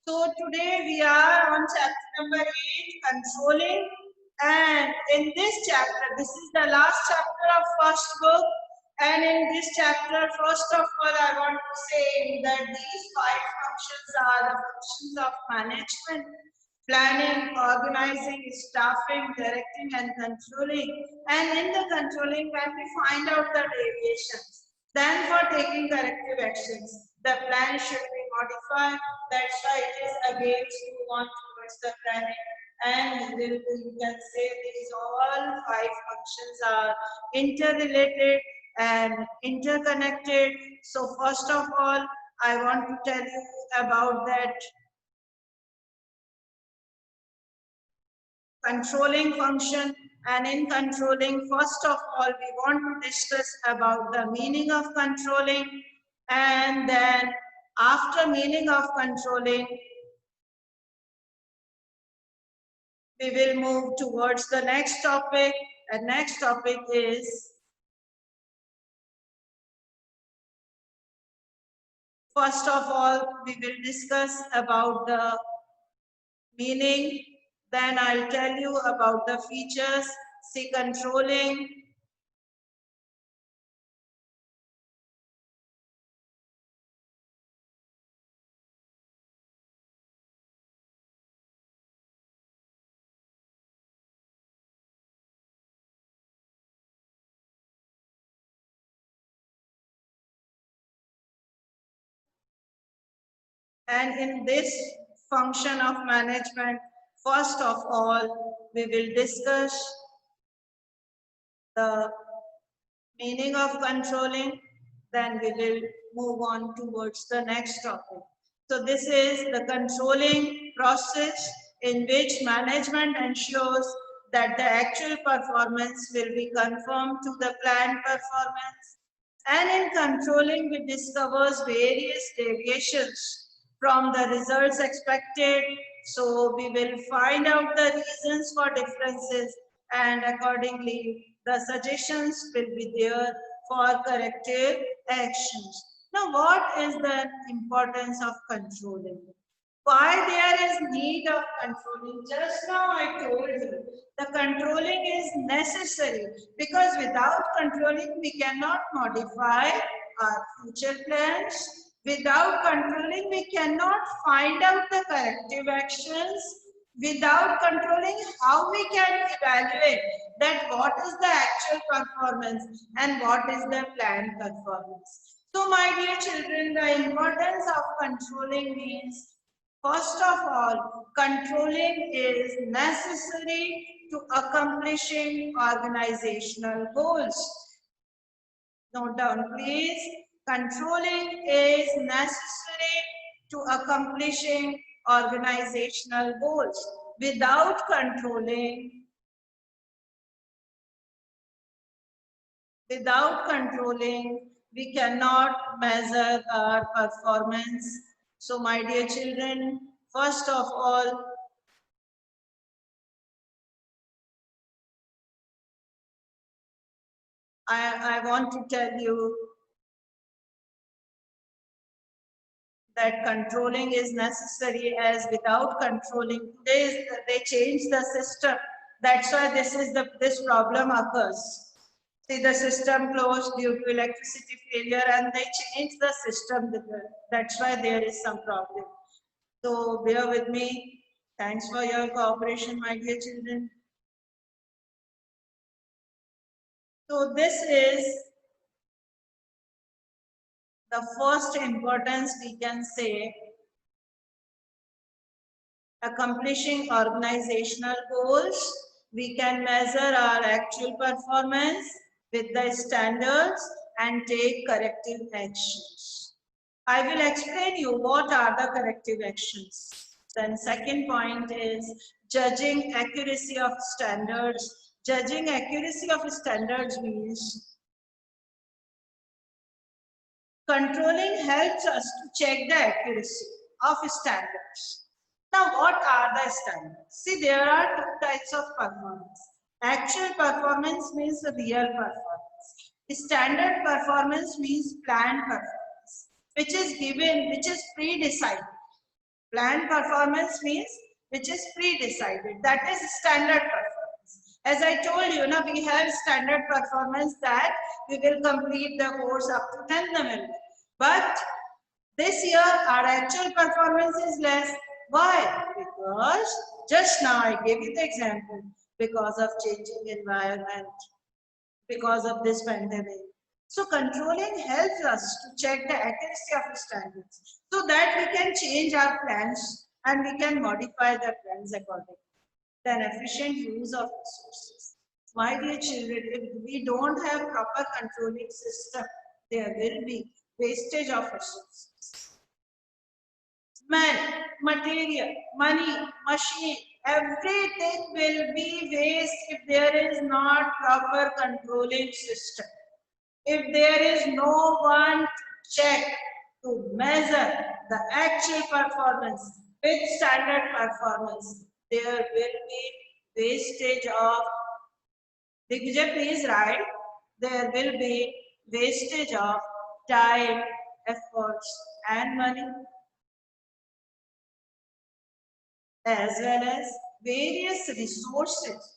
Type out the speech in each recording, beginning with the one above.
So today we are on chapter number 8, controlling, and in this chapter, this is the last chapter of first book, and in this chapter, first of all, I want to say that these 5 functions are the functions of management, planning, organizing, staffing, directing, and controlling. And in the controlling, when we find out the deviations, then for taking corrective actions, the plan should be modified. That's why it is again to move on towards the planning. And you can say these all 5 functions are interrelated and interconnected. So first of all, I want to tell you about that controlling function. And in controlling, first of all, we want to discuss about the meaning of controlling, and then after meaning of controlling, we will move towards the next topic. And next topic is, first of all, we will discuss about the meaning, then I'll tell you about the features. See, controlling, and in this function of management, first of all, we will discuss the meaning of controlling, then we will move on towards the next topic. So this is the controlling process in which management ensures that the actual performance will be conformed to the planned performance. And in controlling, we discovers various deviations from the results expected. So we will find out the reasons for differences, and accordingly the suggestions will be there for corrective actions. Now, what is the importance of controlling? Why there is need of controlling? Just now I told you, the controlling is necessary because without controlling we cannot modify our future plans. Without controlling we cannot find out the corrective actions. Without controlling, how we can evaluate that what is the actual performance and what is the planned performance. So my dear children, the importance of controlling means, first of all, controlling is necessary to accomplishing organizational goals. Note down, please. Controlling is necessary to accomplishing organizational goals. Without controlling, we cannot measure our performance. So, my dear children, first of all, I want to tell you that controlling is necessary, as without controlling, they change the system. That's why this problem occurs. See, the system closed due to electricity failure and they change the system. That's why there is some problem. So bear with me. Thanks for your cooperation, my dear children. So this is the first importance we can say. Accomplishing organizational goals, we can measure our actual performance with the standards and take corrective actions. I will explain you what are the corrective actions. Then second point is judging accuracy of standards. Judging accuracy of standards means controlling helps us to check the accuracy of standards. Now, what are the standards? See, there are 2 types of performance. Actual performance means real performance. Standard performance means planned performance, which is given, which is pre-decided. Planned performance means which is pre-decided. That is standard performance. As I told you, now we have standard performance that we will complete the course up to 10th November. But this year our actual performance is less. Why? Because just now I gave you the example. Because of changing environment, because of this pandemic. So controlling helps us to check the accuracy of the standards so that we can change our plans and we can modify the plans accordingly. Then efficient use of resources. My dear children, if we don't have proper controlling system, there will be wastage of resources. Man, material, money, machine, everything will be waste if there is not proper controlling system. If there is no one to check to measure the actual performance with standard performance, there will be wastage of, Digvijay, please write, there will be wastage of time, efforts and money, as well as various resources.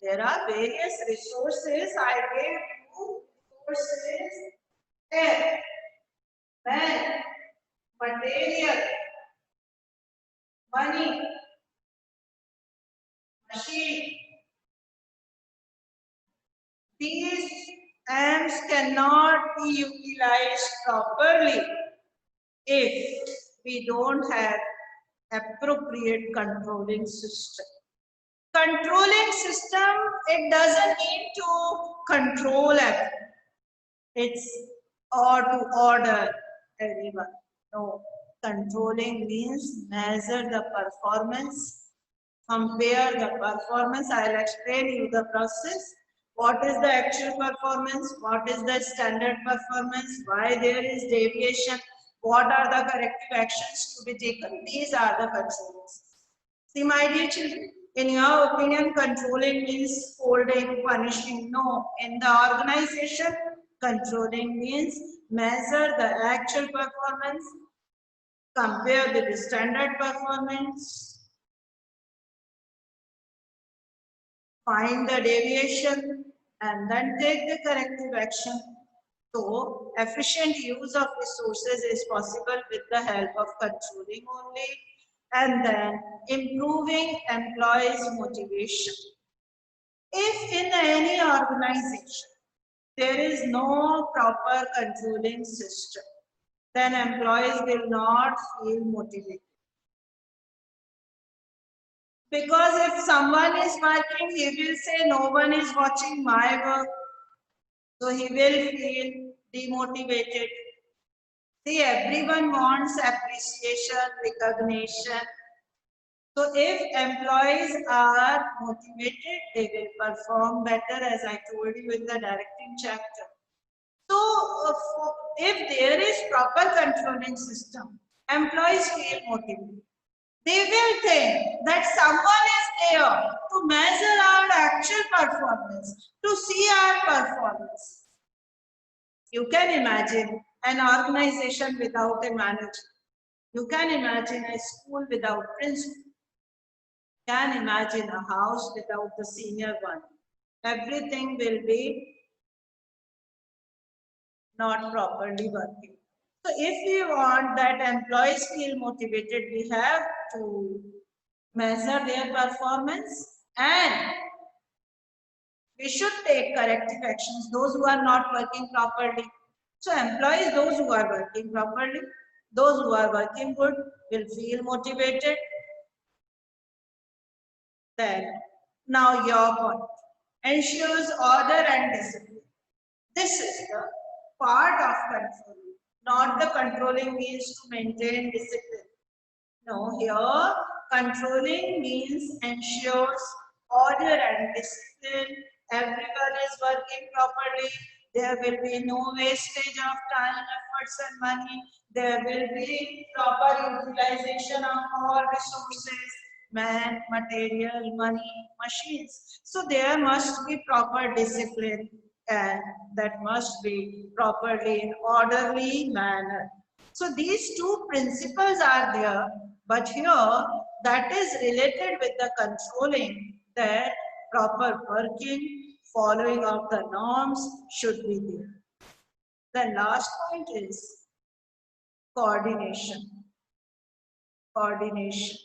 There are various resources. I gave you resources: air, man, material, money, machine. These AMs cannot be utilized properly if we don't have appropriate controlling system. Controlling system, it doesn't need to control everything. It's or to order everyone. No, controlling means measure the performance, compare the performance. I'll explain you the process. What is the actual performance? What is the standard performance? Why there is deviation? What are the corrective actions to be taken? These are the controls. See, my dear children, in your opinion, controlling means scolding, punishing? No. In the organization, controlling means measure the actual performance, compare with the standard performance, find the deviation, and then take the corrective action. So, efficient use of resources is possible with the help of controlling only, and then improving employees' motivation. If in any organization there is no proper controlling system, then employees will not feel motivated. Because if someone is working, he will say, no one is watching my work. So he will feel demotivated. See, everyone wants appreciation, recognition. So if employees are motivated, they will perform better, as I told you in the directing chapter. So if there is proper controlling system, employees feel motivated. They will think that someone is there to measure our actual performance, to see our performance. You can imagine an organization without a manager. You can imagine a school without principal. You can imagine a house without the senior one. Everything will be not properly working. So if we want that employees feel motivated, we have to measure their performance and we should take corrective actions, those who are not working properly. So employees, those who are working properly, those who are working good will feel motivated. Then, now your point. Ensures order and discipline. This is the part of controlling, not the controlling means to maintain discipline. No, here controlling means ensures order and discipline. Everyone is working properly. There will be no wastage of time, efforts and money. There will be proper utilization of all resources, man, material, money, machines. So there must be proper discipline and that must be properly in orderly manner. So these two principles are there, but here that is related with the controlling, that proper working, following of the norms should be there. The last point is coordination. Coordination.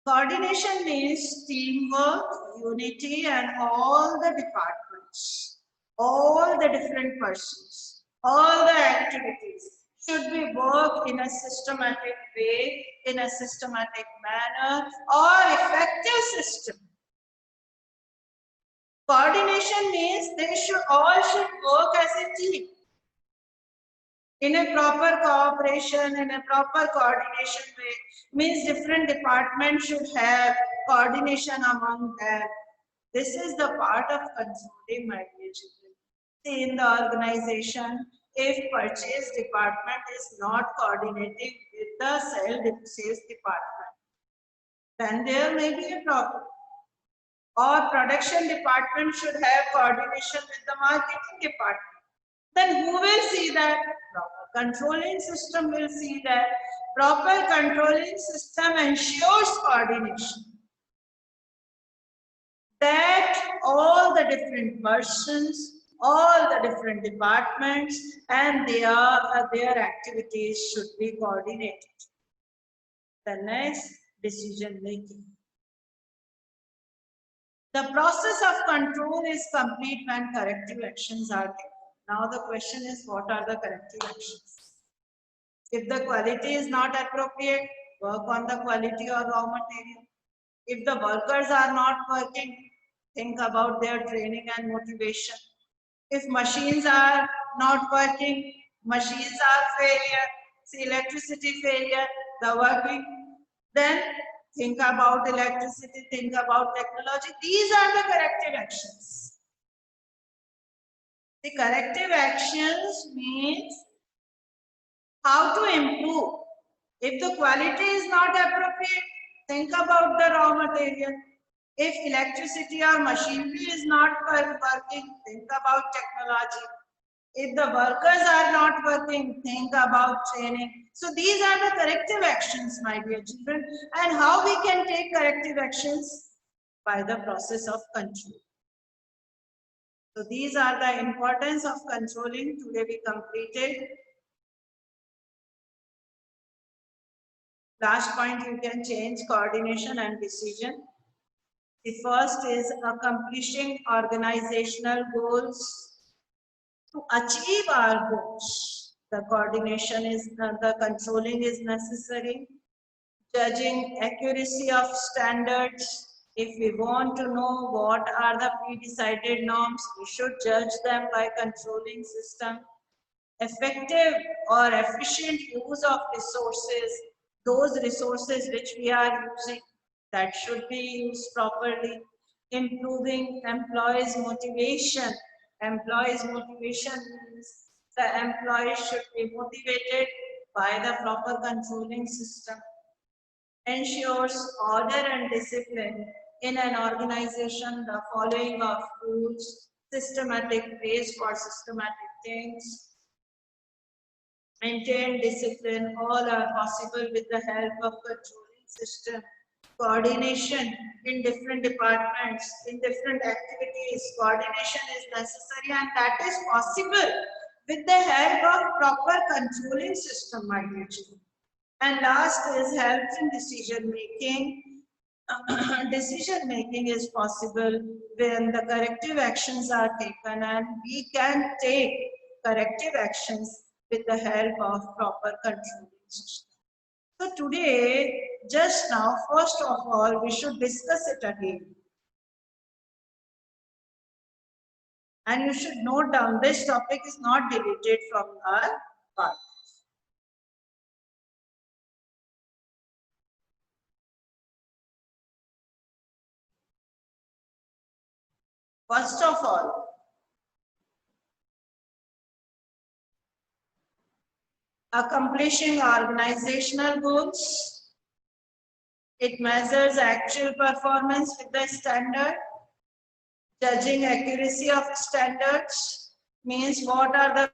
Coordination means teamwork, unity, and all the departments, all the different persons, all the activities should be worked in a systematic way, in a systematic manner, or effective system. Coordination means they should all work as a team. In a proper cooperation, in a proper coordination way, means different departments should have coordination among them. This is the part of controlling, my dear children. See, in the organization, if purchase department is not coordinating with the sales department, then there may be a problem. Or production department should have coordination with the marketing department. Then who will see that? Proper controlling system will see that. Proper controlling system ensures coordination. That all the different persons, all the different departments and their activities should be coordinated. The next, decision making. The process of control is complete when corrective actions are taken. Now the question is, what are the corrective actions? If the quality is not appropriate, work on the quality of raw material. If the workers are not working, think about their training and motivation. If machines are not working, machines are failure, see electricity failure, the working, then think about electricity, think about technology. These are the corrective actions. The corrective actions means how to improve. If the quality is not appropriate, think about the raw material. If electricity or machinery is not working, think about technology. If the workers are not working, think about training. So these are the corrective actions, my dear children. And how we can take corrective actions? By the process of control. So these are the importance of controlling. Today we completed. Last point, you can change coordination and decision. The first is accomplishing organizational goals. To achieve our goals, the coordination is, the controlling is necessary. Judging accuracy of standards. If we want to know what are the pre-decided norms, we should judge them by controlling system. Effective or efficient use of resources, those resources which we are using, that should be used properly. Improving employees' motivation. Employees' motivation means the employees should be motivated by the proper controlling system. Ensures order and discipline in an organization, the following of rules, systematic ways for systematic things. Maintain discipline, all are possible with the help of controlling system. Coordination in different departments, in different activities, coordination is necessary and that is possible with the help of proper controlling system, my dear children. And last is helps in decision making. Decision making is possible when the corrective actions are taken, and we can take corrective actions with the help of proper controlling system. So today, just now, first of all, we should discuss it again. And you should note down, this topic is not deleted from our part. First of all, accomplishing organizational goals. It measures actual performance with the standard. Judging accuracy of standards means what are the